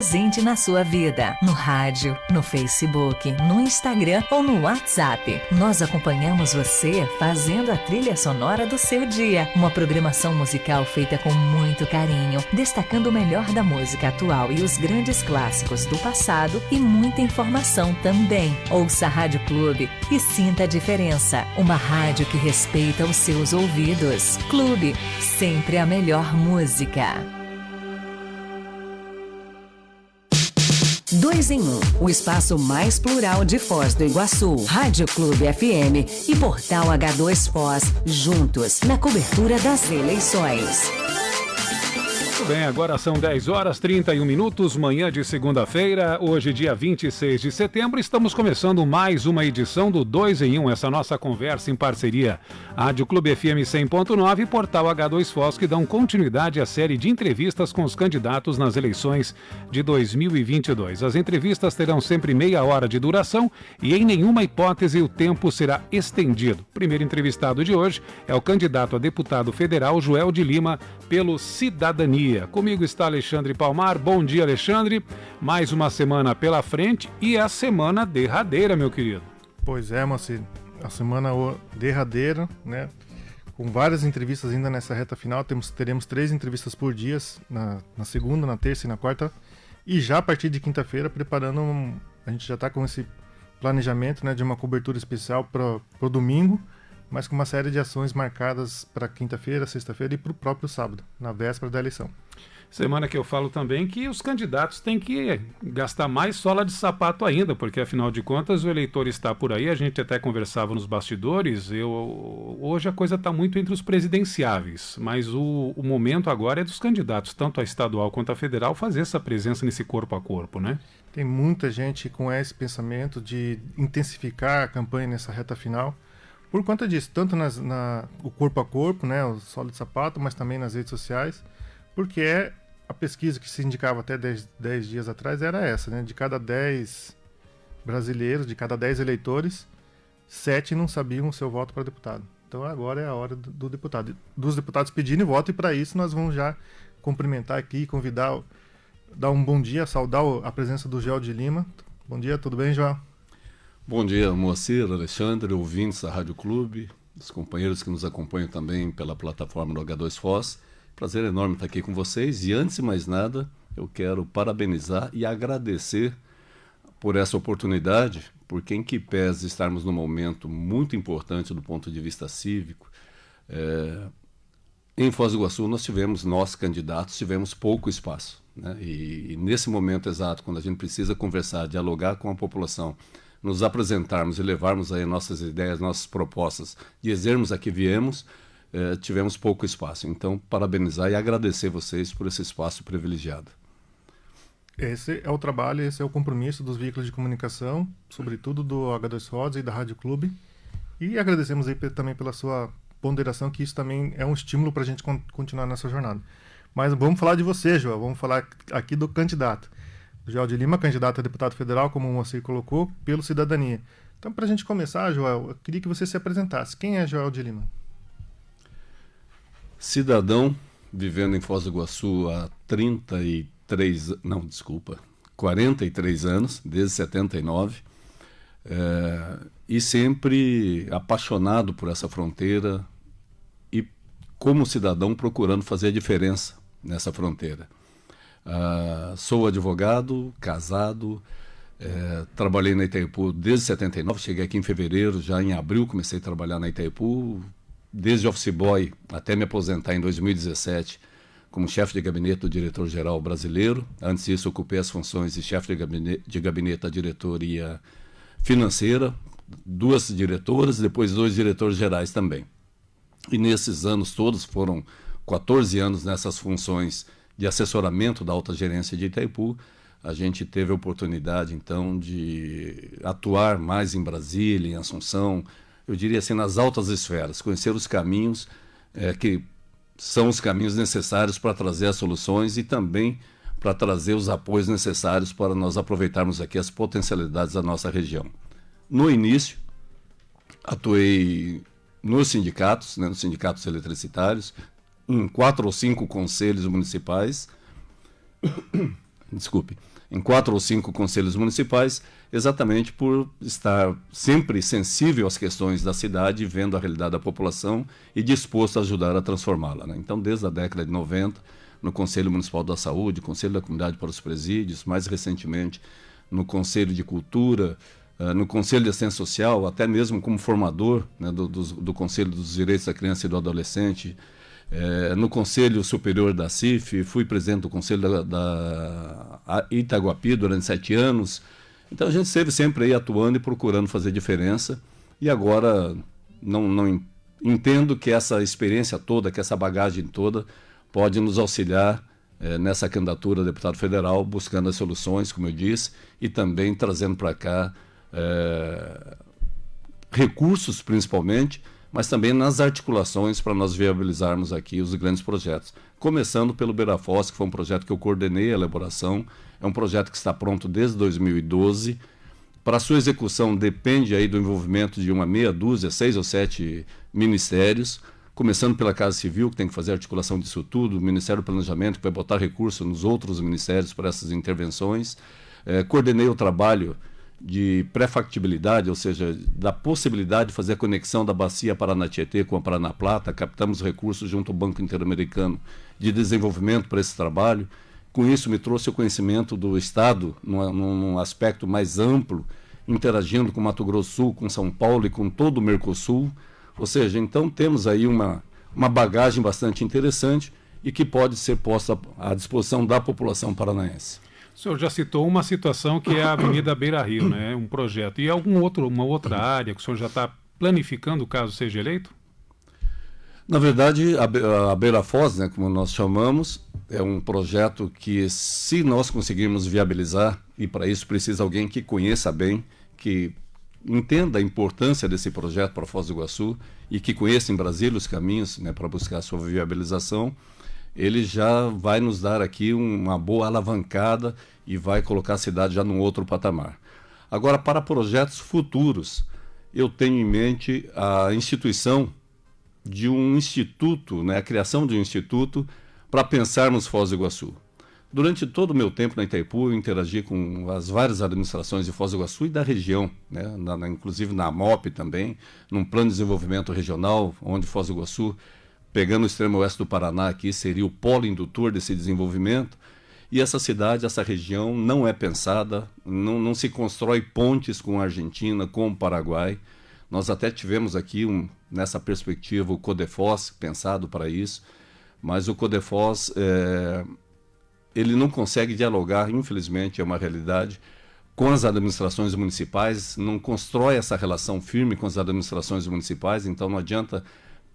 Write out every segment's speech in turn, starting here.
presente na sua vida, no rádio, no Facebook, no Instagram ou no WhatsApp. Nós acompanhamos você fazendo a trilha sonora do seu dia. Uma programação musical feita com muito carinho, destacando o melhor da música atual e os grandes clássicos do passado e muita informação também. Ouça a Rádio Clube e sinta a diferença. Uma rádio que respeita os seus ouvidos. Clube, sempre a melhor música. 2 em 1, o espaço mais plural de Foz do Iguaçu. Rádio Clube FM e Portal H2 Foz, juntos na cobertura das eleições. Muito bem, agora são 10h31, manhã de segunda-feira, hoje dia 26 de setembro, estamos começando mais uma edição do 2 em 1, essa nossa conversa em parceria. Rádio Clube FM 100.9 e Portal H2 Foz, que dão continuidade à série de entrevistas com os candidatos nas eleições de 2022. As entrevistas terão sempre meia hora de duração e em nenhuma hipótese o tempo será estendido. O primeiro entrevistado de hoje é o candidato a deputado federal Joel de Lima, pelo Cidadania. Comigo está Alexandre Palmar. Bom dia, Alexandre. Mais uma semana pela frente e a semana derradeira, meu querido. Pois é, Moacir. A semana derradeira, né? Com várias entrevistas ainda nessa reta final. Teremos 3 entrevistas por dia, na segunda, na terça e na quarta. E já a partir de quinta-feira, preparando a gente já está com esse planejamento, né, de uma cobertura especial para o domingo, mas com uma série de ações marcadas para quinta-feira, sexta-feira e para o próprio sábado, na véspera da eleição. Semana que eu falo também que os candidatos têm que gastar mais sola de sapato ainda, porque afinal de contas o eleitor está por aí, a gente até conversava nos bastidores, hoje a coisa está muito entre os presidenciáveis, mas o momento agora é dos candidatos, tanto a estadual quanto a federal, fazer essa presença nesse corpo a corpo, né? Tem muita gente com esse pensamento de intensificar a campanha nessa reta final, por conta disso, tanto o corpo a corpo, né, o solo de sapato, mas também nas redes sociais, porque a pesquisa que se indicava até 10 dias atrás era essa, né, de cada 10 brasileiros, de cada 10 eleitores, 7 não sabiam o seu voto para deputado. Então agora é a hora dos deputados pedirem voto, e para isso nós vamos já cumprimentar aqui, convidar, dar um bom dia, saudar a presença do Joel de Lima. Bom dia, tudo bem, Joel? Bom dia, Moacir, Alexandre, ouvintes da Rádio Clube, os companheiros que nos acompanham também pela plataforma do H2 Foz. Prazer enorme estar aqui com vocês e, antes de mais nada, eu quero parabenizar e agradecer por essa oportunidade, porque em que pese estarmos num momento muito importante do ponto de vista cívico. Em Foz do Iguaçu nós candidatos, tivemos pouco espaço, né? E nesse momento exato, quando a gente precisa conversar, dialogar com a população, nos apresentarmos e levarmos aí nossas ideias, nossas propostas, dizermos a que viemos, tivemos pouco espaço. Então, parabenizar e agradecer vocês por esse espaço privilegiado. Esse é o trabalho, esse é o compromisso dos veículos de comunicação, sobretudo do H2 Foz e da Rádio Clube. E agradecemos aí também pela sua ponderação, que isso também é um estímulo para a gente continuar nessa jornada. Mas vamos falar de você, Joel, vamos falar aqui do candidato. Joel de Lima, candidato a deputado federal, como você colocou, pelo Cidadania. Então, para a gente começar, Joel, eu queria que você se apresentasse. Quem é Joel de Lima? Cidadão, vivendo em Foz do Iguaçu há 43 anos, desde 79, e sempre apaixonado por essa fronteira e, como cidadão, procurando fazer a diferença nessa fronteira. Sou advogado, casado, trabalhei na Itaipu desde 79, cheguei aqui em fevereiro, já em abril comecei a trabalhar na Itaipu, desde office boy até me aposentar em 2017 como chefe de gabinete do diretor-geral brasileiro. Antes disso, ocupei as funções de chefe de gabinete da diretoria financeira, 2 diretoras, depois 2 diretores gerais também. E nesses anos todos, foram 14 anos nessas funções de assessoramento da alta gerência de Itaipu, a gente teve a oportunidade, então, de atuar mais em Brasília, em Assunção, eu diria assim, nas altas esferas, conhecer os caminhos que são os caminhos necessários para trazer as soluções e também para trazer os apoios necessários para nós aproveitarmos aqui as potencialidades da nossa região. No início, atuei nos sindicatos, nos sindicatos eletricitários, em 4 ou 5 conselhos municipais, em 4 ou 5 conselhos municipais, exatamente por estar sempre sensível às questões da cidade, vendo a realidade da população e disposto a ajudar a transformá-la, né? Então, desde a década de 90, no Conselho Municipal da Saúde, Conselho da Comunidade para os Presídios, mais recentemente no Conselho de Cultura, no Conselho de Assistência Social, até mesmo como formador, né, do Conselho dos Direitos da Criança e do Adolescente, no Conselho Superior da CIF, fui presidente do Conselho da Itaguapi durante 7 anos. Então a gente esteve sempre aí atuando e procurando fazer diferença, e agora não entendo que essa experiência toda, que essa bagagem toda pode nos auxiliar nessa candidatura a deputado federal, buscando as soluções, como eu disse, e também trazendo para cá recursos principalmente, mas também nas articulações para nós viabilizarmos aqui os grandes projetos. Começando pelo Beira Foz, que foi um projeto que eu coordenei a elaboração, é um projeto que está pronto desde 2012. Para sua execução depende aí do envolvimento de uma meia dúzia, 6 ou 7 ministérios, começando pela Casa Civil, que tem que fazer a articulação disso tudo, o Ministério do Planejamento, que vai botar recurso nos outros ministérios para essas intervenções. Coordenei o trabalho de pré-factibilidade, ou seja, da possibilidade de fazer a conexão da bacia Paraná-Tietê com a Paraná Plata. Captamos recursos junto ao Banco Interamericano de Desenvolvimento para esse trabalho. Com isso, me trouxe o conhecimento do Estado num aspecto mais amplo, interagindo com Mato Grosso do Sul, com São Paulo e com todo o Mercosul. Ou seja, então temos aí uma bagagem bastante interessante e que pode ser posta à disposição da população paranaense. O senhor já citou uma situação que é a Avenida Beira Rio, né? Um projeto. E uma outra área que o senhor já está planificando caso seja eleito? Na verdade, a Beira Foz, né, como nós chamamos, é um projeto que, se nós conseguirmos viabilizar, e para isso precisa alguém que conheça bem, que entenda a importância desse projeto para Foz do Iguaçu e que conheça em Brasília os caminhos, né, para buscar a sua viabilização, ele já vai nos dar aqui uma boa alavancada e vai colocar a cidade já num outro patamar. Agora, para projetos futuros, eu tenho em mente a instituição de um instituto, né, a criação de um instituto para pensarmos Foz do Iguaçu. Durante todo o meu tempo na Itaipu, eu interagi com as várias administrações de Foz do Iguaçu e da região, né, inclusive na MOP também, num plano de desenvolvimento regional, onde Foz do Iguaçu, pegando o extremo oeste do Paraná aqui, seria o polo indutor desse desenvolvimento. E essa cidade, essa região não é pensada, não se constrói pontes com a Argentina, com o Paraguai. Nós até tivemos aqui, nessa perspectiva, o Codefós, pensado para isso, mas o Codefós, ele não consegue dialogar, infelizmente, é uma realidade, com as administrações municipais, não constrói essa relação firme com as administrações municipais, então não adianta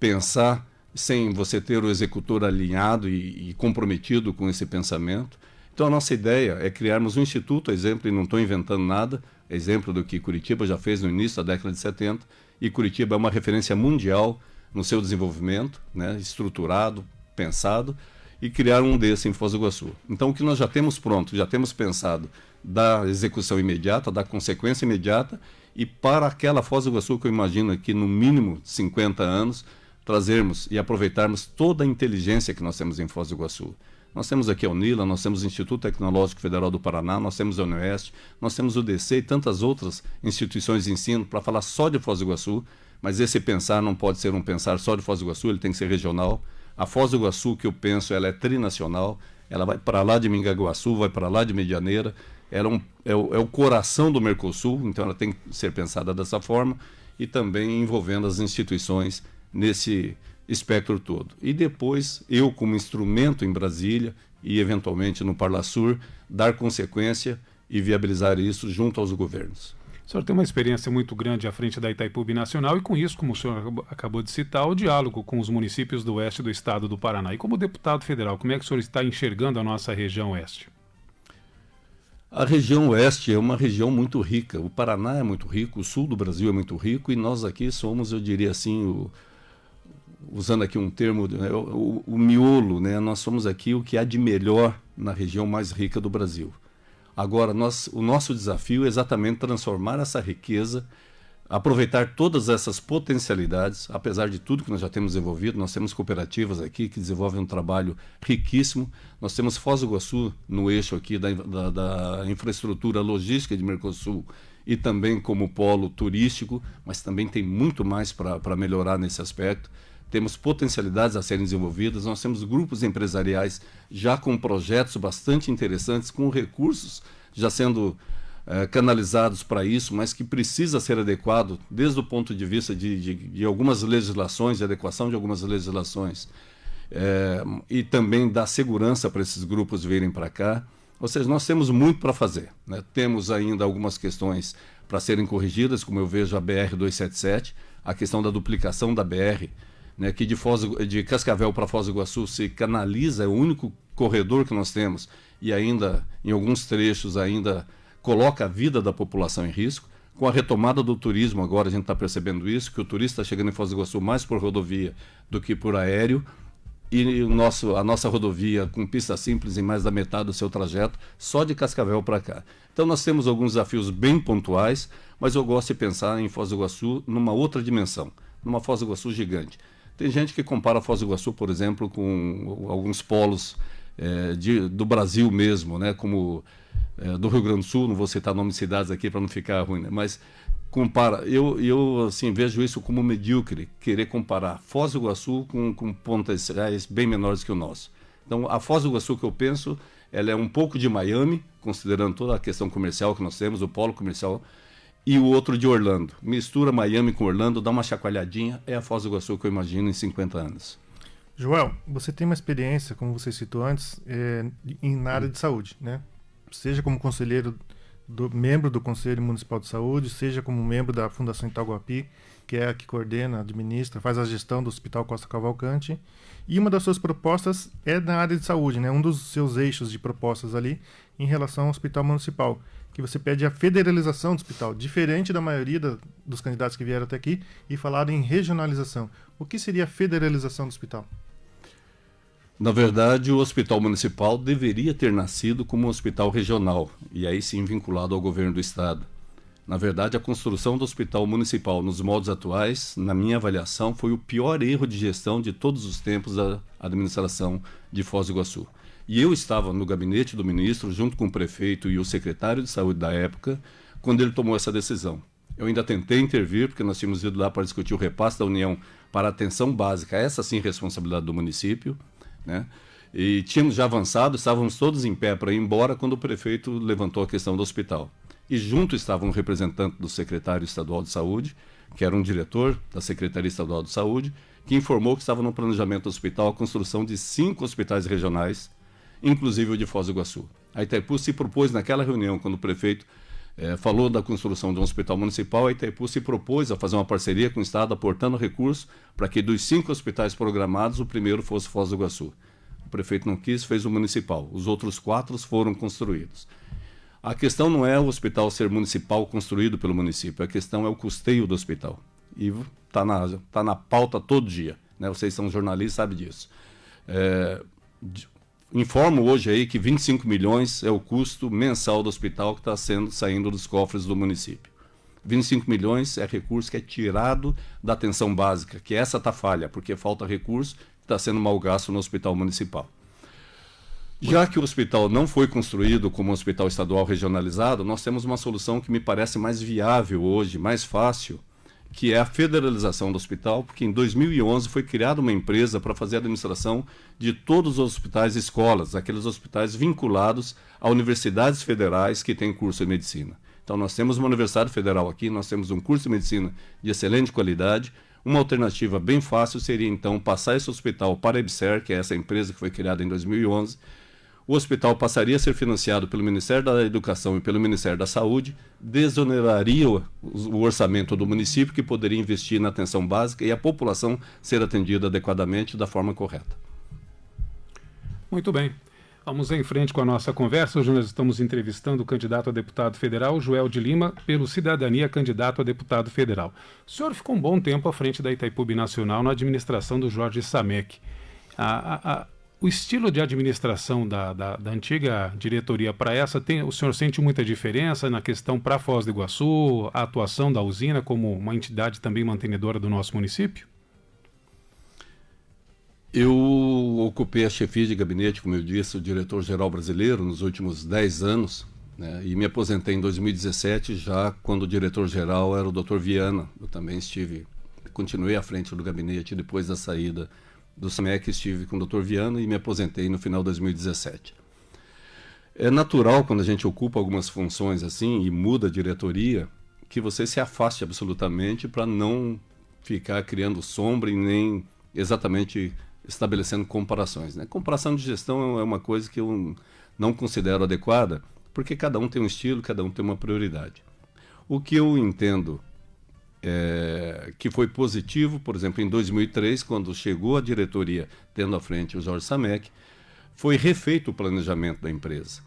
pensar sem você ter o executor alinhado e comprometido com esse pensamento. Então a nossa ideia é criarmos um instituto, exemplo, e não estou inventando nada, exemplo do que Curitiba já fez no início da década de 70, e Curitiba é uma referência mundial no seu desenvolvimento, né, estruturado, pensado, e criar um desse em Foz do Iguaçu. Então o que nós já temos pronto, já temos pensado da execução imediata, da consequência imediata, e para aquela Foz do Iguaçu que eu imagino que no mínimo 50 anos, trazermos e aproveitarmos toda a inteligência que nós temos em Foz do Iguaçu. Nós temos aqui a UNILA, nós temos o Instituto Tecnológico Federal do Paraná, nós temos a UniOeste, nós temos o DC e tantas outras instituições de ensino para falar só de Foz do Iguaçu, mas esse pensar não pode ser um pensar só de Foz do Iguaçu, ele tem que ser regional. A Foz do Iguaçu, que eu penso, ela é trinacional, ela vai para lá de Mingaguaçu, vai para lá de Medianeira, ela é o coração do Mercosul, então ela tem que ser pensada dessa forma, e também envolvendo as instituições nesse espectro todo. E depois, eu como instrumento em Brasília e eventualmente no Parlasur, dar consequência e viabilizar isso junto aos governos. O senhor tem uma experiência muito grande à frente da Itaipu Binacional e com isso, como o senhor acabou de citar, o diálogo com os municípios do oeste do estado do Paraná. E como deputado federal, como é que o senhor está enxergando a nossa região oeste? A região oeste é uma região muito rica. O Paraná é muito rico, o sul do Brasil é muito rico e nós aqui somos, eu diria assim, usando aqui um termo, o miolo, né? Nós somos aqui o que há de melhor na região mais rica do Brasil. Agora, o nosso desafio é exatamente transformar essa riqueza aproveitar todas essas potencialidades, apesar de tudo que nós já temos desenvolvido. Nós temos cooperativas aqui que desenvolvem um trabalho riquíssimo. Nós temos Foz do Iguaçu no eixo aqui da infraestrutura logística de Mercosul e também como polo turístico, mas também tem muito mais para melhorar nesse aspecto. Temos potencialidades a serem desenvolvidas. Nós temos grupos empresariais já com projetos bastante interessantes, com recursos já sendo canalizados para isso, mas que precisa ser adequado desde o ponto de vista de algumas legislações, de adequação de algumas legislações, e também da segurança para esses grupos virem para cá. Ou seja, nós temos muito para fazer, né? Temos ainda algumas questões para serem corrigidas, como eu vejo a BR-277, a questão da duplicação da BR, né, que de Cascavel para Foz do Iguaçu se canaliza, é o único corredor que nós temos, e ainda, em alguns trechos, ainda coloca a vida da população em risco. Com a retomada do turismo agora, a gente está percebendo isso, que o turista está chegando em Foz do Iguaçu mais por rodovia do que por aéreo, e a nossa rodovia com pista simples em mais da metade do seu trajeto, só de Cascavel para cá. Então nós temos alguns desafios bem pontuais, mas eu gosto de pensar em Foz do Iguaçu numa outra dimensão, numa Foz do Iguaçu gigante. Tem gente que compara Foz do Iguaçu, por exemplo, com alguns polos do Brasil mesmo, né, como do Rio Grande do Sul. Não vou citar nome de cidades aqui para não ficar ruim, né, mas compara. Eu assim, vejo isso como medíocre, querer comparar Foz do Iguaçu com Pontas Reais bem menores que o nosso. Então, a Foz do Iguaçu que eu penso, ela é um pouco de Miami, considerando toda a questão comercial que nós temos, o polo comercial, e o outro de Orlando. Mistura Miami com Orlando, dá uma chacoalhadinha, é a Foz do Iguaçu que eu imagino em 50 anos. Joel, você tem uma experiência, como você citou antes, na área de saúde, né? Seja como conselheiro, membro do Conselho Municipal de Saúde, seja como membro da Fundação Itaguapi, que é a que coordena, administra, faz a gestão do Hospital Costa Cavalcante. E uma das suas propostas é na área de saúde, né? Um dos seus eixos de propostas ali em relação ao Hospital Municipal, que você pede a federalização do hospital, diferente da maioria dos candidatos que vieram até aqui e falaram em regionalização. O que seria a federalização do hospital? Na verdade, o Hospital Municipal deveria ter nascido como um hospital regional, e aí sim vinculado ao governo do Estado. Na verdade, a construção do Hospital Municipal nos moldes atuais, na minha avaliação, foi o pior erro de gestão de todos os tempos da administração de Foz do Iguaçu. E eu estava no gabinete do ministro, junto com o prefeito e o secretário de saúde da época, quando ele tomou essa decisão. Eu ainda tentei intervir, porque nós tínhamos ido lá para discutir o repasse da União para a atenção básica, essa sim responsabilidade do município, né? E tínhamos já avançado, estávamos todos em pé para ir embora quando o prefeito levantou a questão do hospital. E junto estava um representante do secretário estadual de saúde, que era um diretor da Secretaria Estadual de Saúde, que informou que estava no planejamento do hospital a construção de 5 hospitais regionais, inclusive o de Foz do Iguaçu. A Itaipu se propôs naquela reunião, quando o prefeito falou da construção de um hospital municipal, a Itaipu se propôs a fazer uma parceria com o Estado, aportando recursos para que dos 5 hospitais programados, o primeiro fosse Foz do Iguaçu. O prefeito não quis, fez o municipal. Os outros 4 foram construídos. A questão não é o hospital ser municipal construído pelo município, a questão é o custeio do hospital. E está na pauta todo dia, né? Vocês são jornalistas, sabem disso. Informo hoje aí que 25 milhões é o custo mensal do hospital que está saindo dos cofres do município. 25 milhões é recurso que é tirado da atenção básica, que essa está falha, porque falta recurso que está sendo mal gasto no hospital municipal. Já que o hospital não foi construído como um hospital estadual regionalizado, nós temos uma solução que me parece mais viável hoje, mais fácil, que é a federalização do hospital, porque em 2011 foi criada uma empresa para fazer a administração de todos os hospitais e escolas, aqueles hospitais vinculados a universidades federais que têm curso de medicina. Então nós temos uma universidade federal aqui, nós temos um curso de medicina de excelente qualidade. Uma alternativa bem fácil seria então passar esse hospital para a EBSER, que é essa empresa que foi criada em 2011. O hospital passaria a ser financiado pelo Ministério da Educação e pelo Ministério da Saúde, desoneraria o orçamento do município, que poderia investir na atenção básica e a população ser atendida adequadamente da forma correta. Muito bem. Vamos em frente com a nossa conversa. Hoje nós estamos entrevistando o candidato a deputado federal, Joel de Lima, pelo Cidadania, candidato a deputado federal. O senhor ficou um bom tempo à frente da Itaipu Binacional na administração do Jorge Samek. O estilo de administração da antiga diretoria para essa, o senhor sente muita diferença na questão para Foz do Iguaçu, a atuação da usina como uma entidade também mantenedora do nosso município? Eu ocupei a chefia de gabinete, como eu disse, o diretor-geral brasileiro nos últimos 10 anos, né, e me aposentei em 2017, já quando o diretor-geral era o Dr. Viana. Eu também continuei à frente do gabinete depois da saída do SAMEC, estive com o Dr. Viana e me aposentei no final de 2017. É natural, quando a gente ocupa algumas funções assim e muda a diretoria, que você se afaste absolutamente para não ficar criando sombra e nem exatamente estabelecendo comparações, né? Comparação de gestão é uma coisa que eu não considero adequada, porque cada um tem um estilo, cada um tem uma prioridade. O que eu entendo que foi positivo, por exemplo, em 2003, quando chegou a diretoria tendo à frente o Jorge Samec, foi refeito o planejamento da empresa.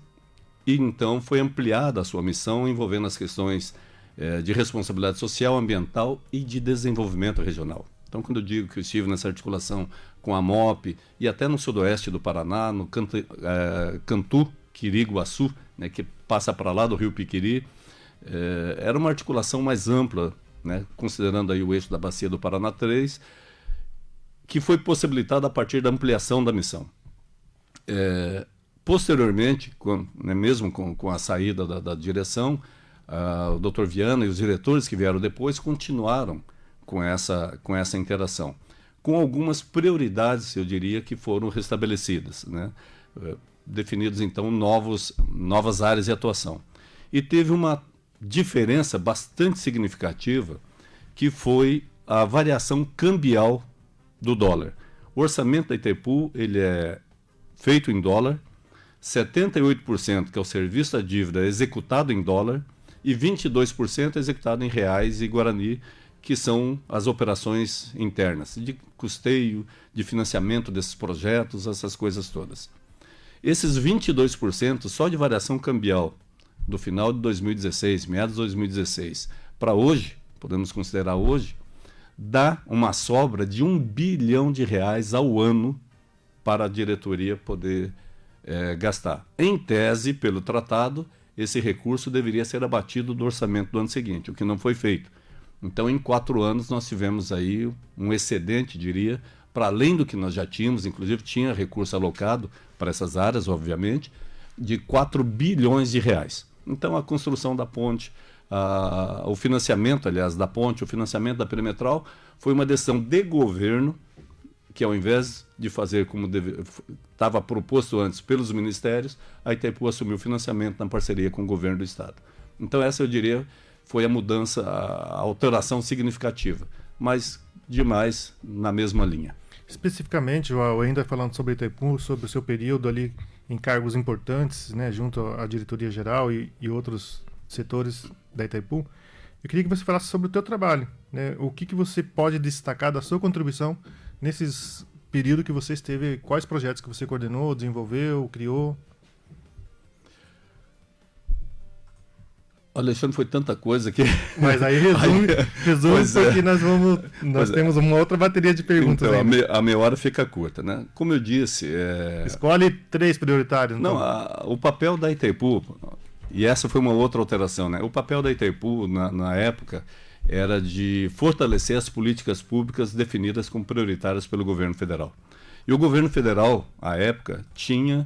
E então foi ampliada a sua missão envolvendo as questões de responsabilidade social, ambiental e de desenvolvimento regional. Então, quando eu digo que eu estive nessa articulação com a MOP e até no sudoeste do Paraná, no Cantu, Quiriguaçu, né, que passa para lá do Rio Piquiri, era uma articulação mais ampla, né, considerando aí o eixo da Bacia do Paraná 3, que foi possibilitada a partir da ampliação da missão. Posteriormente, mesmo com a saída da direção, o Dr. Viana e os diretores que vieram depois continuaram com essa interação, com algumas prioridades, eu diria, que foram restabelecidas, né? Definidos então novas áreas de atuação. E teve uma diferença bastante significativa, que foi a variação cambial do dólar. O orçamento da Itaipu, ele é feito em dólar, 78%, que é o serviço da dívida, é executado em dólar, e 22% é executado em reais e guarani, que são as operações internas, de custeio, de financiamento desses projetos, essas coisas todas. Esses 22% só de variação cambial do final de 2016, meados de 2016, para hoje, podemos considerar hoje, dá uma sobra de R$1 bilhão ao ano para a diretoria poder gastar. Em tese, pelo tratado, esse recurso deveria ser abatido do orçamento do ano seguinte, o que não foi feito. Então, em 4 anos, nós tivemos aí um excedente, diria, para além do que nós já tínhamos, inclusive tinha recurso alocado para essas áreas, obviamente, de R$4 bilhões. Então, a construção da ponte, o financiamento, aliás, da ponte, o financiamento da perimetral, foi uma decisão de governo, que ao invés de fazer como estava proposto antes pelos ministérios, a Itaipu assumiu o financiamento na parceria com o governo do estado. Então, essa, eu diria, foi a mudança, a alteração significativa, mas demais na mesma linha. Especificamente, João, ainda falando sobre Itaipu, sobre o seu período ali em cargos importantes, né, junto à diretoria geral e outros setores da Itaipu, eu queria que você falasse sobre o teu trabalho, né? O que você pode destacar da sua contribuição nesses períodos que você esteve, quais projetos que você coordenou, desenvolveu, criou? Alexandre, foi tanta coisa que... Mas aí resume porque nós temos uma outra bateria de perguntas. Então, a minha hora fica curta, né? Como eu disse... Escolhe 3 prioritários. Então. Não, o papel da Itaipu, e essa foi uma outra alteração, né? O papel da Itaipu, na época, era de fortalecer as políticas públicas definidas como prioritárias pelo governo federal. E o governo federal, à época, tinha...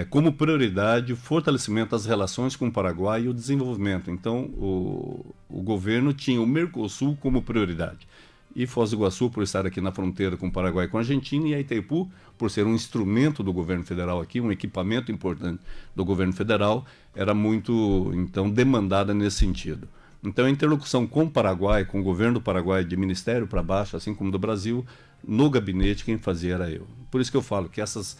como prioridade o fortalecimento das relações com o Paraguai e o desenvolvimento. Então, o governo tinha o Mercosul como prioridade. E Foz do Iguaçu, por estar aqui na fronteira com o Paraguai e com a Argentina, e a Itaipu, por ser um instrumento do governo federal aqui, um equipamento importante do governo federal, era muito, então, demandada nesse sentido. Então, a interlocução com o Paraguai, com o governo do Paraguai, de ministério para baixo, assim como do Brasil, no gabinete, quem fazia era eu. Por isso que eu falo que essas...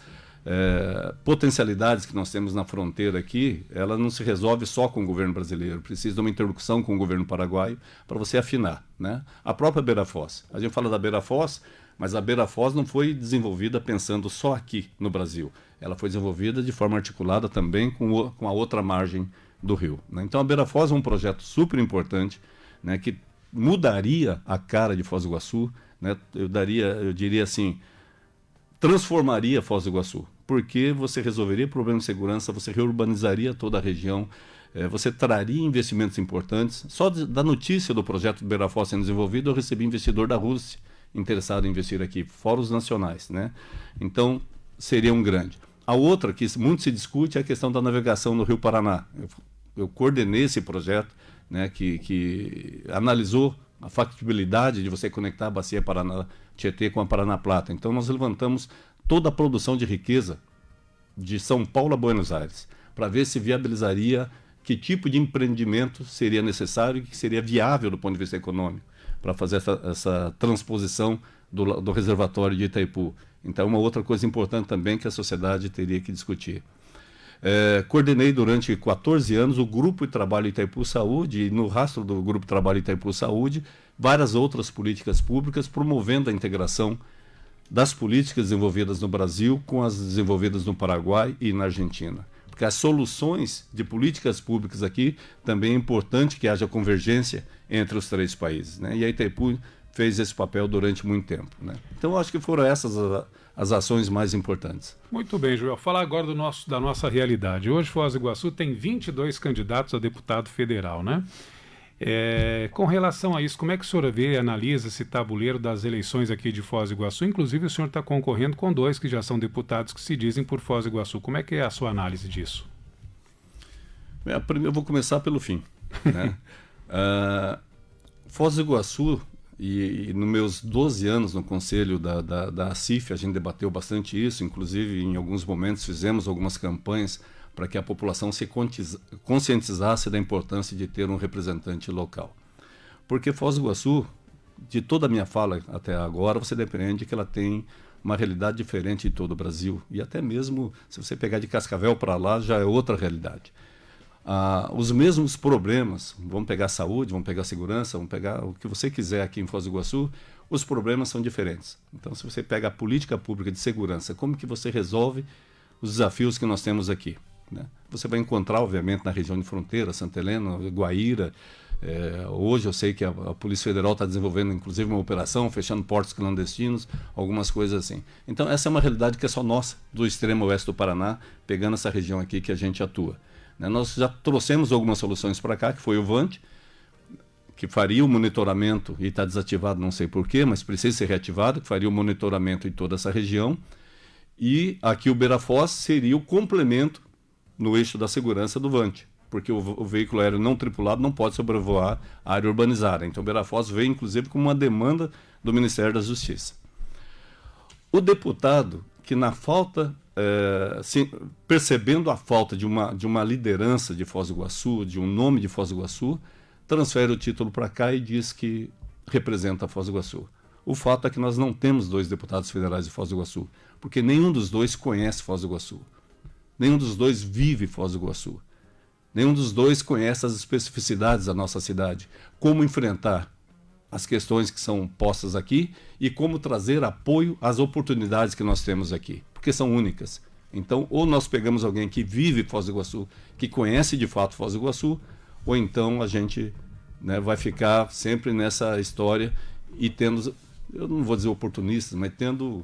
potencialidades que nós temos na fronteira aqui, ela não se resolve só com o governo brasileiro, precisa de uma interlocução com o governo paraguaio para você afinar, né? A própria Beira Foz, a gente fala da Beira Foz, mas a Beira Foz não foi desenvolvida pensando só aqui no Brasil, ela foi desenvolvida de forma articulada também com a outra margem do rio, né? Então a Beira Foz é um projeto super importante, né, que mudaria a cara de Foz do Iguaçu, né? Eu diria assim, transformaria Foz do Iguaçu, porque você resolveria problemas de segurança, você reurbanizaria toda a região, você traria investimentos importantes. Só da notícia do projeto do Beira Foz sendo desenvolvido, eu recebi investidor da Rússia interessado em investir aqui, fora os nacionais, né? Então, seria um grande. A outra que muito se discute é a questão da navegação no Rio Paraná. Eu coordenei esse projeto, né, que analisou a factibilidade de você conectar a bacia Paraná Tietê com a Paraná Plata. Então, nós levantamos toda a produção de riqueza de São Paulo a Buenos Aires, para ver se viabilizaria que tipo de empreendimento seria necessário e que seria viável do ponto de vista econômico para fazer essa transposição do reservatório de Itaipu. Então, uma outra coisa importante também que a sociedade teria que discutir. Coordenei durante 14 anos o Grupo de Trabalho Itaipu Saúde, e no rastro do Grupo de Trabalho Itaipu Saúde, várias outras políticas públicas promovendo a integração das políticas desenvolvidas no Brasil com as desenvolvidas no Paraguai e na Argentina. Porque as soluções de políticas públicas aqui também é importante que haja convergência entre os 3 países, né? E a Itaipu fez esse papel durante muito tempo, né? Então, acho que foram essas as ações mais importantes. Muito bem, Joel. Falar agora da nossa realidade. Hoje, Foz do Iguaçu tem 22 candidatos a deputado federal, né? Com relação a isso, como é que o senhor vê e analisa esse tabuleiro das eleições aqui de Foz do Iguaçu? Inclusive, o senhor está concorrendo com 2 que já são deputados que se dizem por Foz do Iguaçu. Como é que é a sua análise disso? Primeiro, eu vou começar pelo fim, né? Foz do Iguaçu, e nos meus 12 anos no conselho da ACIF, a gente debateu bastante isso, inclusive em alguns momentos fizemos algumas campanhas para que a população se conscientizasse da importância de ter um representante local. Porque Foz do Iguaçu, de toda a minha fala até agora, você depreende que ela tem uma realidade diferente de todo o Brasil. E até mesmo, se você pegar de Cascavel para lá, já é outra realidade. Os mesmos problemas, vamos pegar saúde, vamos pegar segurança, vamos pegar o que você quiser aqui em Foz do Iguaçu, os problemas são diferentes. Então, se você pega a política pública de segurança, como que você resolve os desafios que nós temos aqui, né? Você vai encontrar, obviamente, na região de fronteira, Santa Helena, Guaíra. Hoje eu sei que a Polícia Federal está desenvolvendo, inclusive, uma operação, fechando portos clandestinos, algumas coisas assim. Então, essa é uma realidade que é só nossa, do extremo oeste do Paraná, pegando essa região aqui que a gente atua. Nós já trouxemos algumas soluções para cá, que foi o VANT, que faria o monitoramento, e está desativado, não sei porquê, mas precisa ser reativado, que faria o monitoramento em toda essa região. E aqui o Beira Foz seria o complemento no eixo da segurança do VANT, porque o veículo aéreo não tripulado não pode sobrevoar a área urbanizada. Então o Beira Foz veio, inclusive, com uma demanda do Ministério da Justiça. O deputado, que na falta... percebendo a falta de uma liderança de Foz do Iguaçu, de um nome de Foz do Iguaçu, transfere o título para cá e diz que representa Foz do Iguaçu. O fato é que nós não temos 2 deputados federais de Foz do Iguaçu, porque nenhum dos 2 conhece Foz do Iguaçu. Nenhum dos 2 vive Foz do Iguaçu. Nenhum dos 2 conhece as especificidades da nossa cidade, como enfrentar as questões que são postas aqui e como trazer apoio às oportunidades que nós temos aqui, porque são únicas. Então, ou nós pegamos alguém que vive Foz do Iguaçu, que conhece de fato Foz do Iguaçu, ou então a gente, né, vai ficar sempre nessa história e tendo, eu não vou dizer oportunistas, mas tendo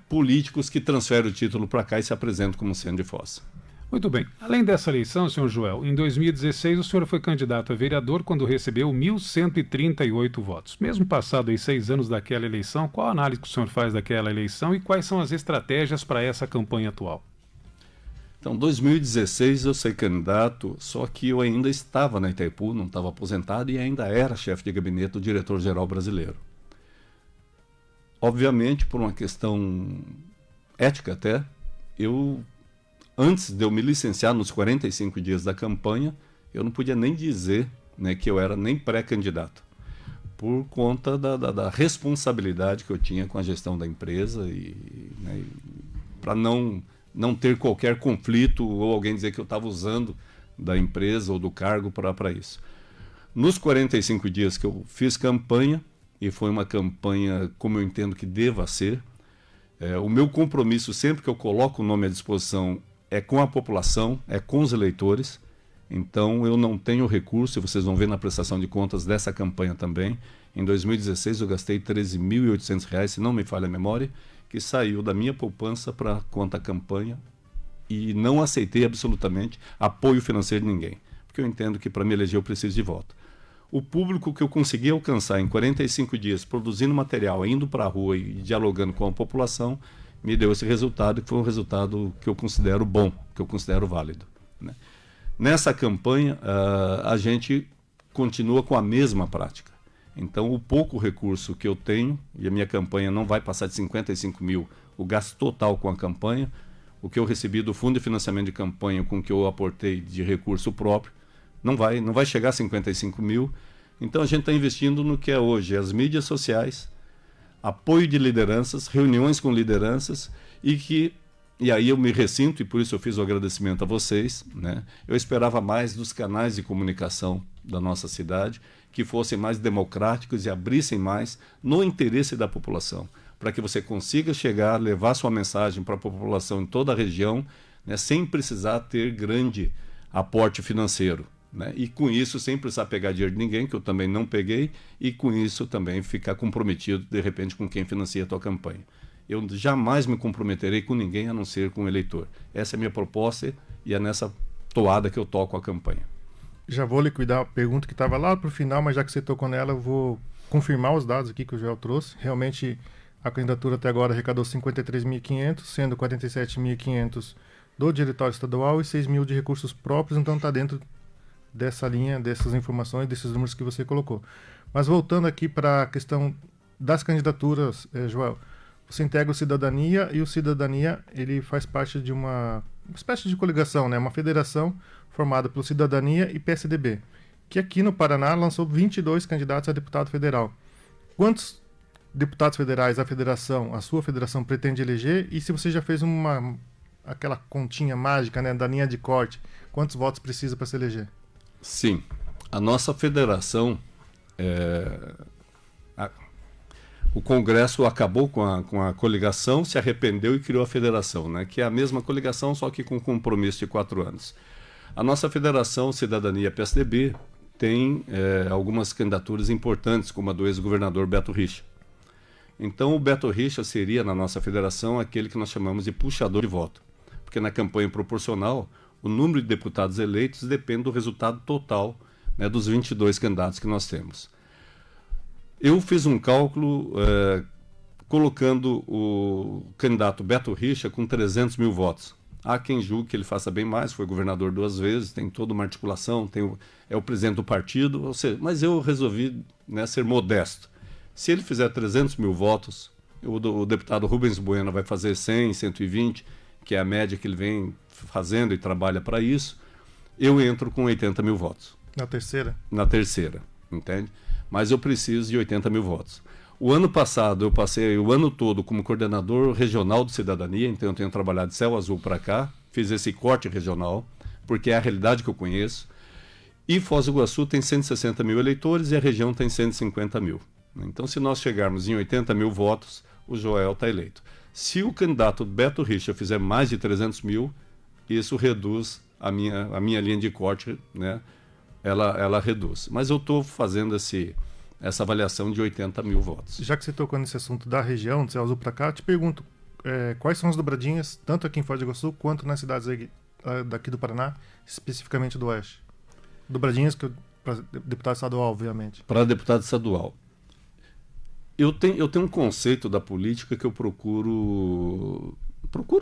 políticos que transferem o título para cá e se apresentam como sendo de Foz. Muito bem. Além dessa eleição, senhor Joel, em 2016 o senhor foi candidato a vereador quando recebeu 1.138 votos. Mesmo passado aí 6 anos daquela eleição, qual a análise que o senhor faz daquela eleição e quais são as estratégias para essa campanha atual? Então, em 2016 eu saí candidato, só que eu ainda estava na Itaipu, não estava aposentado e ainda era chefe de gabinete do diretor-geral brasileiro. Obviamente, por uma questão ética até, antes de eu me licenciar nos 45 dias da campanha, eu não podia nem dizer, né, que eu era nem pré-candidato, por conta da responsabilidade que eu tinha com a gestão da empresa né, para não ter qualquer conflito ou alguém dizer que eu estava usando da empresa ou do cargo para isso. Nos 45 dias que eu fiz campanha, e foi uma campanha como eu entendo que deva ser, o meu compromisso sempre que eu coloco o nome à disposição é com a população, é com os eleitores. Então eu não tenho recurso, e vocês vão ver na prestação de contas dessa campanha também. Em 2016 eu gastei R$ 13.800, se não me falha a memória, que saiu da minha poupança para conta campanha e não aceitei absolutamente apoio financeiro de ninguém, porque eu entendo que para me eleger eu preciso de voto. O público que eu consegui alcançar em 45 dias, produzindo material, indo para a rua e dialogando com a população, me deu esse resultado, que foi um resultado que eu considero bom, que eu considero válido, né? Nessa campanha, a gente continua com a mesma prática. Então, o pouco recurso que eu tenho, e a minha campanha não vai passar de 55 mil, o gasto total com a campanha, o que eu recebi do Fundo de Financiamento de Campanha com o que eu aportei de recurso próprio, não vai chegar a 55 mil. Então, a gente está investindo no que é hoje as mídias sociais, apoio de lideranças, reuniões com lideranças, e aí eu me ressinto, e por isso eu fiz o agradecimento a vocês, né? Eu esperava mais dos canais de comunicação da nossa cidade, que fossem mais democráticos e abrissem mais no interesse da população, para que você consiga chegar, levar sua mensagem para a população em toda a região, né, sem precisar ter grande aporte financeiro, né? E com isso, sem precisar pegar dinheiro de ninguém, que eu também não peguei, e com isso também ficar comprometido, de repente, com quem financia a tua campanha. Eu jamais me comprometerei com ninguém a não ser com o eleitor. Essa é a minha proposta e é nessa toada que eu toco a campanha. Já vou liquidar a pergunta que estava lá para o final, mas já que você tocou nela, eu vou confirmar os dados aqui que o Joel trouxe. Realmente, a candidatura até agora arrecadou 53.500, sendo 47.500 do diretório estadual e 6 mil de recursos próprios, então está dentro dessa linha, dessas informações, desses números que você colocou. Mas voltando aqui para a questão das candidaturas, Joel, você integra o Cidadania, e o Cidadania ele faz parte de uma espécie de coligação, né? Uma federação formada pelo Cidadania e PSDB, que aqui no Paraná lançou 22 candidatos a deputado federal. Quantos deputados federais a sua federação pretende eleger? E se você já fez aquela continha mágica, né, da linha de corte, quantos votos precisa para se eleger? Sim, a nossa federação, o Congresso acabou com a coligação, se arrependeu e criou a federação, né, que é a mesma coligação, só que com compromisso de 4 anos. A nossa federação Cidadania PSDB tem algumas candidaturas importantes, como a do ex-governador Beto Richa. Então, o Beto Richa seria, na nossa federação, aquele que nós chamamos de puxador de voto, porque na campanha proporcional, o número de deputados eleitos depende do resultado total, né, dos 22 candidatos que nós temos. Eu fiz um cálculo colocando o candidato Beto Richa com 300 mil votos. Há quem julgue que ele faça bem mais, foi governador 2 vezes, tem toda uma articulação, é o presidente do partido, ou seja, mas eu resolvi, né, ser modesto. Se ele fizer 300 mil votos, o deputado Rubens Bueno vai fazer 100, 120, que é a média que ele vem fazendo e trabalha para isso, eu entro com 80 mil votos. Na terceira? Na terceira, entende? Mas eu preciso de 80 mil votos. O ano passado eu passei o ano todo como coordenador regional do Cidadania, então eu tenho trabalhado de Céu Azul para cá, fiz esse corte regional, porque é a realidade que eu conheço. E Foz do Iguaçu tem 160 mil eleitores e a região tem 150 mil. Então, se nós chegarmos em 80 mil votos, o Joel está eleito. Se o candidato Beto Richa fizer mais de 300 mil, isso reduz a minha linha de corte, né? Ela reduz. Mas eu estou fazendo essa avaliação de 80 mil votos. Já que você tocou nesse assunto da região, do Céu Azul para cá, te pergunto, quais são as dobradinhas, tanto aqui em Foz do Iguaçu, quanto nas cidades daqui do Paraná, especificamente do Oeste? Dobradinhas para deputado estadual, obviamente. Para deputado estadual. Eu tenho um conceito da política que eu procuro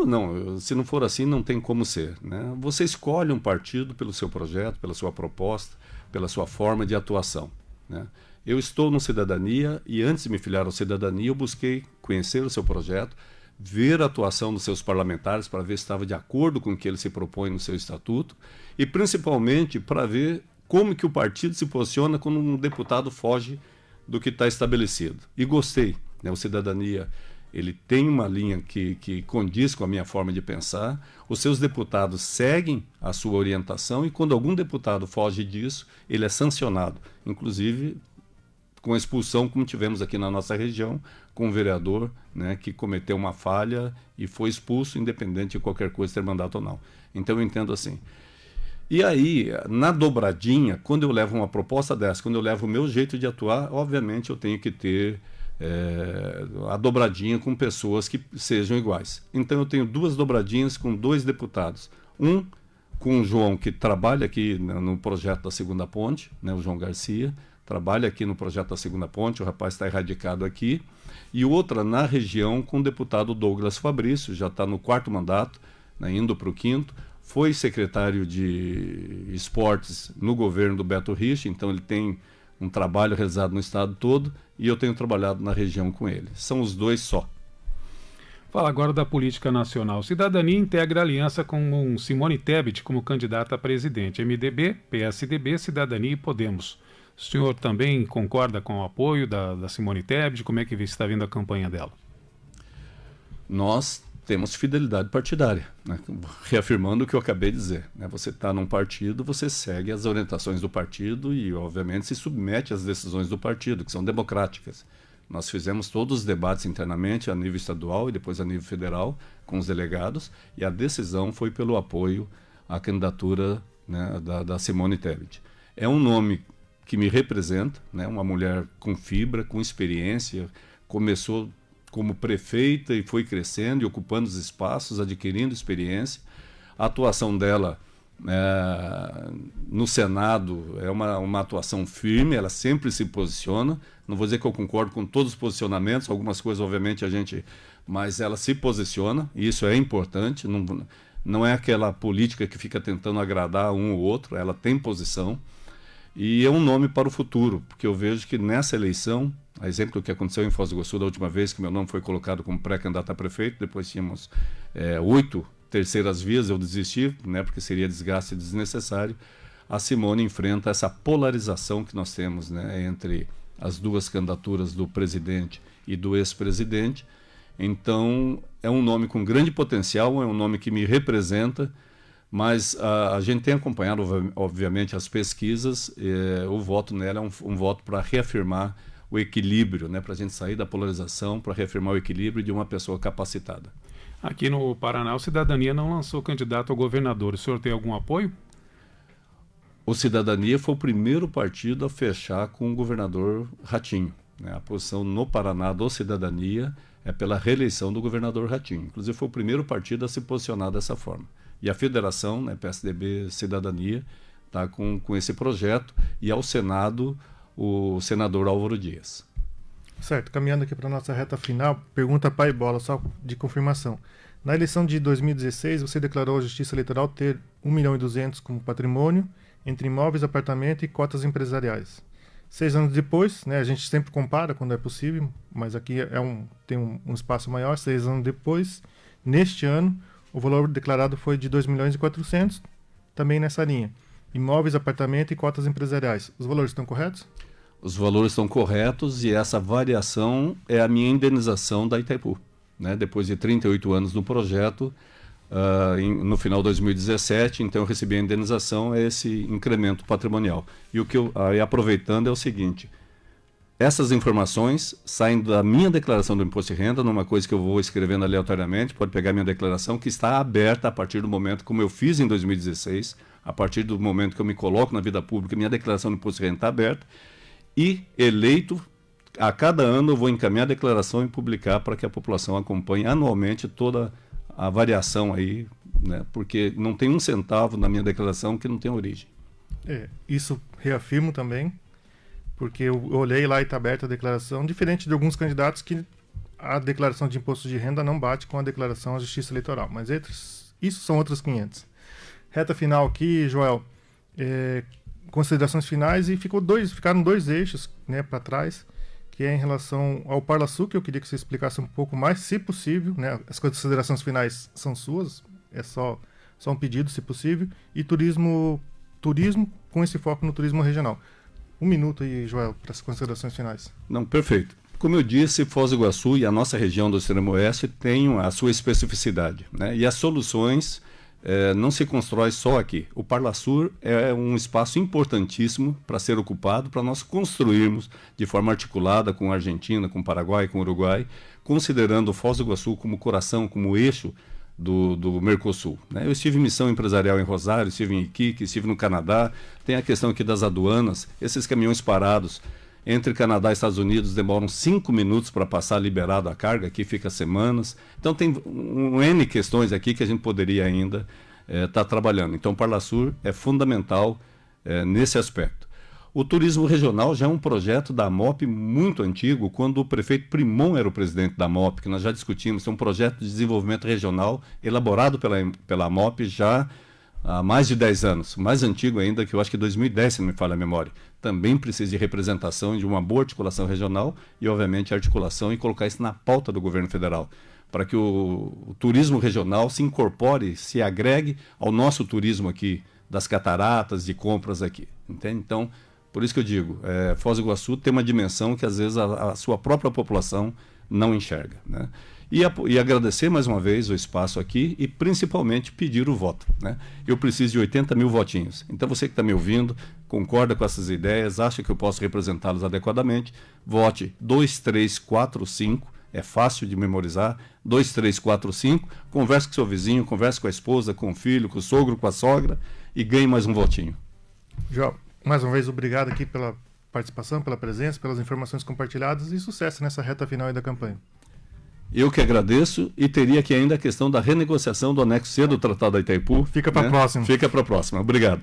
não, se não for assim não tem como ser, né? Você escolhe um partido pelo seu projeto, pela sua proposta, pela sua forma de atuação, né? Eu estou no Cidadania e antes de me filiar ao Cidadania eu busquei conhecer o seu projeto, ver a atuação dos seus parlamentares para ver se estava de acordo com o que ele se propõe no seu estatuto e principalmente para ver como que o partido se posiciona quando um deputado foge do que está estabelecido. E gostei, né? O Cidadania, ele tem uma linha que condiz com a minha forma de pensar, os seus deputados seguem a sua orientação e quando algum deputado foge disso, ele é sancionado, inclusive com a expulsão, como tivemos aqui na nossa região, com um vereador, né, que cometeu uma falha e foi expulso, independente de qualquer coisa ter mandato ou não. Então eu entendo assim. E aí, na dobradinha, quando eu levo uma proposta dessa, quando eu levo o meu jeito de atuar, obviamente eu tenho que ter a dobradinha com pessoas que sejam iguais. Então eu tenho 2 dobradinhas com 2 deputados. Um com o João, que trabalha aqui no projeto da Segunda Ponte, né, o João Garcia, trabalha aqui no projeto da Segunda Ponte, o rapaz está erradicado aqui. E outra na região com o deputado Douglas Fabrício, já está no 4º mandato, né, indo para o 5º. Foi secretário de esportes no governo do Beto Rich, então ele tem um trabalho realizado no estado todo, e eu tenho trabalhado na região com ele. São os 2 só. Fala agora da política nacional. Cidadania integra a aliança com Simone Tebet como candidata a presidente. MDB, PSDB, Cidadania e Podemos. O senhor também concorda com o apoio da Simone Tebet? Como é que está vindo a campanha dela? Nós temos fidelidade partidária, né? Reafirmando o que eu acabei de dizer, né? Você está num partido, você segue as orientações do partido e, obviamente, se submete às decisões do partido, que são democráticas. Nós fizemos todos os debates internamente a nível estadual e depois a nível federal com os delegados, e a decisão foi pelo apoio à candidatura, né, da Simone Tebet. É um nome que me representa, né? Uma mulher com fibra, com experiência, começou como prefeita e foi crescendo e ocupando os espaços, adquirindo experiência. A atuação dela no Senado é uma atuação firme, ela sempre se posiciona. Não vou dizer que eu concordo com todos os posicionamentos, algumas coisas obviamente mas ela se posiciona, e isso é importante. Não é aquela política que fica tentando agradar um ou outro, ela tem posição. E é um nome para o futuro, porque eu vejo que nessa eleição, a exemplo do que aconteceu em Foz do Iguaçu da última vez, que meu nome foi colocado como pré-candidato a prefeito, depois tínhamos 8 terceiras vias, eu desisti, né, porque seria desgaste desnecessário. A Simone enfrenta essa polarização que nós temos, né, entre as 2 candidaturas do presidente e do ex-presidente. Então, é um nome com grande potencial, é um nome que me representa, mas a gente tem acompanhado, obviamente, as pesquisas. O voto nela é um voto para reafirmar o equilíbrio, né, para a gente sair da polarização, para reafirmar o equilíbrio de uma pessoa capacitada. Aqui no Paraná, o Cidadania não lançou candidato ao governador. O senhor tem algum apoio? O Cidadania foi o primeiro partido a fechar com o governador Ratinho, né? A posição no Paraná do Cidadania é pela reeleição do governador Ratinho. Inclusive, foi o primeiro partido a se posicionar dessa forma. E a federação, né, PSDB Cidadania, está com esse projeto, e ao Senado, o senador Álvaro Dias. Certo, caminhando aqui para a nossa reta final, pergunta pai bola, só de confirmação. Na eleição de 2016, você declarou à Justiça Eleitoral ter 1.200.000 como patrimônio, entre imóveis, apartamento e cotas empresariais. 6 anos depois, né, a gente sempre compara quando é possível, mas aqui tem um espaço maior. 6 anos depois, neste ano, o valor declarado foi de 2.400.000, também nessa linha. Imóveis, apartamento e cotas empresariais. Os valores estão corretos? Os valores estão corretos, e essa variação é a minha indenização da Itaipu, né? Depois de 38 anos no projeto, no final de 2017, então eu recebi a indenização, esse incremento patrimonial. E o que aproveitando é o seguinte: essas informações saem da minha declaração do imposto de renda, numa coisa que eu vou escrevendo aleatoriamente. Pode pegar minha declaração, que está aberta a partir do momento, como eu fiz em 2016, a partir do momento que eu me coloco na vida pública, minha declaração do imposto de renda está aberta. E eleito, a cada ano eu vou encaminhar a declaração e publicar para que a população acompanhe anualmente toda a variação aí, né? Porque não tem um centavo na minha declaração que não tem origem. Isso reafirmo também, porque eu olhei lá e está aberta a declaração, diferente de alguns candidatos que a declaração de imposto de renda não bate com a declaração à Justiça Eleitoral, mas isso são outros 500. Reta final aqui, Joel, considerações finais, e ficaram 2 eixos, né, para trás, que é em relação ao Parlasul, que eu queria que você explicasse um pouco mais, se possível, né? As considerações finais são suas, é só um pedido, se possível, e turismo com esse foco no turismo regional. 1 minuto aí, Joel, para as considerações finais. Não, perfeito. Como eu disse, Foz do Iguaçu e a nossa região do Extremo Oeste tem a sua especificidade, né? E as soluções não se constrói só aqui. O Parlasul é um espaço importantíssimo para ser ocupado, para nós construirmos de forma articulada com a Argentina, com o Paraguai, com o Uruguai, considerando o Foz do Iguaçu como coração, como eixo do Mercosul, né? Eu estive em missão empresarial em Rosário, estive em Iquique, estive no Canadá. Tem a questão aqui das aduanas, esses caminhões parados. Entre Canadá e Estados Unidos demoram 5 minutos para passar liberado a carga, aqui fica semanas. Então tem um N questões aqui que a gente poderia ainda estar trabalhando. Então o Parlasur é fundamental nesse aspecto. O turismo regional já é um projeto da MOP muito antigo, quando o prefeito Primon era o presidente da MOP, que nós já discutimos. É um projeto de desenvolvimento regional elaborado pela MOP já há mais de 10 anos. Mais antigo ainda, que eu acho que 2010, se não me falha a memória. Também precisa de representação, de uma boa articulação regional e, obviamente, articulação e colocar isso na pauta do governo federal, para que o turismo regional se incorpore, se agregue ao nosso turismo aqui, das cataratas, de compras aqui. Entende? Então, por isso que eu digo, Foz do Iguaçu tem uma dimensão que às vezes a sua própria população não enxerga, né? E agradecer mais uma vez o espaço aqui e principalmente pedir o voto, né? Eu preciso de 80 mil votinhos. Então você que está me ouvindo, concorda com essas ideias, acha que eu posso representá-los adequadamente, vote 2345, é fácil de memorizar, 2345, converse com seu vizinho, converse com a esposa, com o filho, com o sogro, com a sogra e ganhe mais um votinho. João, mais uma vez, obrigado aqui pela participação, pela presença, pelas informações compartilhadas e sucesso nessa reta final aí da campanha. Eu que agradeço e teria aqui ainda a questão da renegociação do anexo C do Tratado da Itaipu. Fica para a próxima. Fica para a próxima. Obrigado.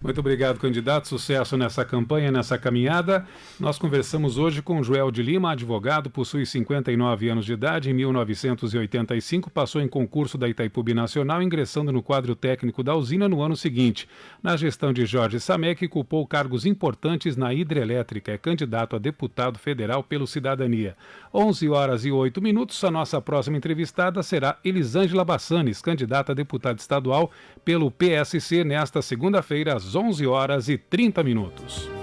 Muito obrigado, candidato. Sucesso nessa campanha, nessa caminhada. Nós conversamos hoje com Joel de Lima, advogado, possui 59 anos de idade. Em 1985, passou em concurso da Itaipu Binacional, ingressando no quadro técnico da usina no ano seguinte. Na gestão de Jorge Samek, ocupou cargos importantes na hidrelétrica. É candidato a deputado federal pelo Cidadania. 11h08. A nossa próxima entrevistada será Elisângela Bassanes, candidata a deputada estadual pelo PSC nesta segunda-feira, às 11h30.